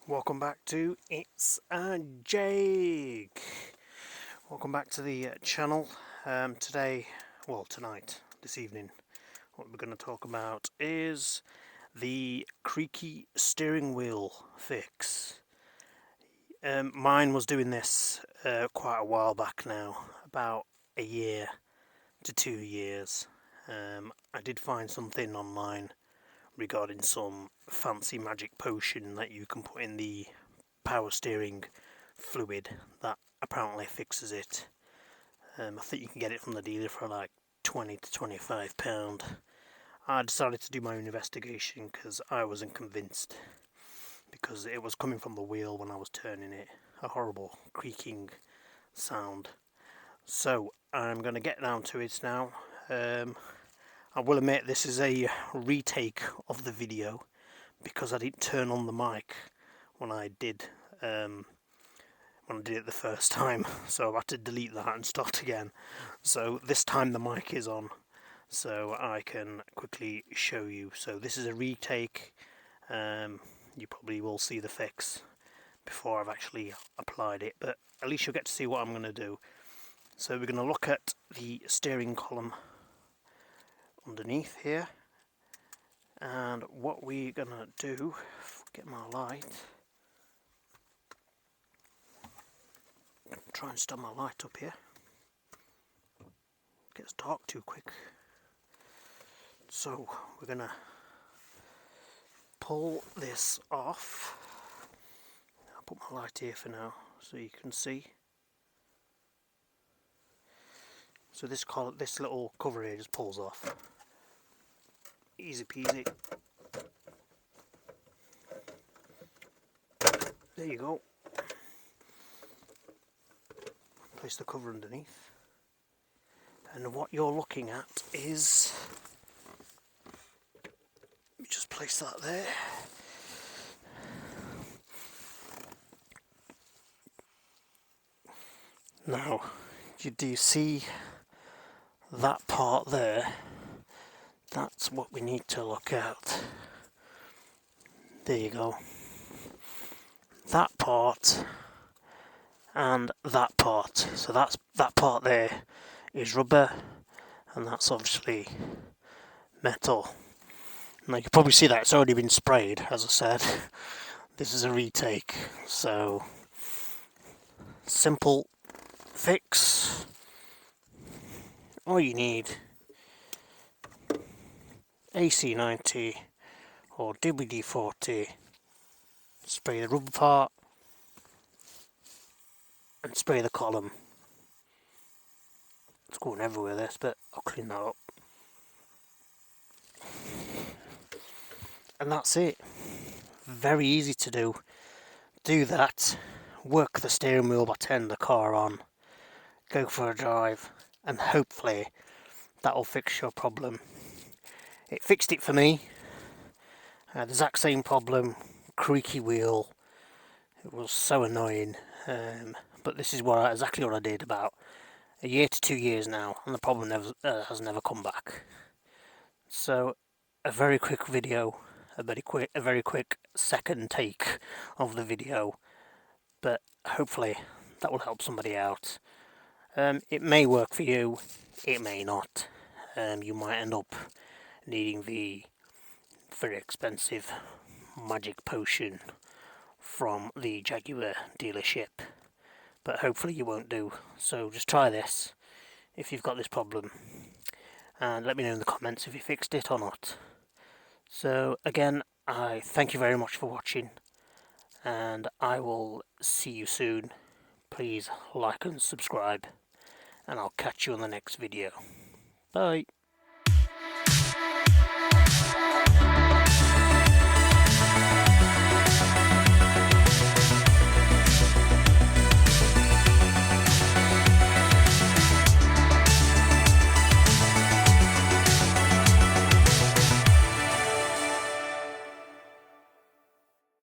Welcome back to JAAAAG. Welcome back to the channel. Tonight, this evening, what we're going to talk about is the creaky steering wheel fix. Mine was doing this quite a while back now, about a year to 2 years. I did find something online regarding some fancy magic potion that you can put in the power steering fluid that apparently fixes it. I think you can get it from the dealer for like £20 to £25. I decided to do my own investigation because I wasn't convinced, because it was coming from the wheel when I was turning it, a horrible creaking sound. So I'm going to get down to it now. I will admit this is a retake of the video because I didn't turn on the mic when I did it the first time, so I had to delete that and start again. So this time the mic is on, so I can quickly show you. So this is a retake. You probably will see the fix before I've actually applied it, but at least you'll get to see what I'm going to do. So we're going to look at the steering column underneath here, and what we're gonna do, get my light, try and stop my light up here, it gets dark too quick. So we're gonna pull this off. I'll put my light here for now so you can see. So this little cover here just pulls off. Easy peasy. There you go. Place the cover underneath. And what you're looking at is, let me just place that there. Now, do you see that part there? That's what we need to look at. There you go. That part and that part. So that part there is rubber, and that's obviously metal. Now you can probably see that it's already been sprayed, as I said. This is a retake. So simple fix. All you need, AC90 or WD-40, spray the rubber part and spray the column. It's going everywhere this, but I'll clean that up. And that's it. Very easy to do. Do that, work the steering wheel by turning the car on, go for a drive, and hopefully that will fix your problem. It fixed it for me. The exact same problem, creaky wheel. It was so annoying. But this is exactly what I did about a year to 2 years now, and the problem has never come back. So a very quick video, a very quick second take of the video, but hopefully that will help somebody out. It may work for you, it may not. You might end up needing the very expensive magic potion from the Jaguar dealership, but hopefully you won't do. So just try this if you've got this problem, and let me know in the comments if you fixed it or not. So again, I thank you very much for watching, and I will see you soon. Please like and subscribe, and I'll catch you on the next video. Bye.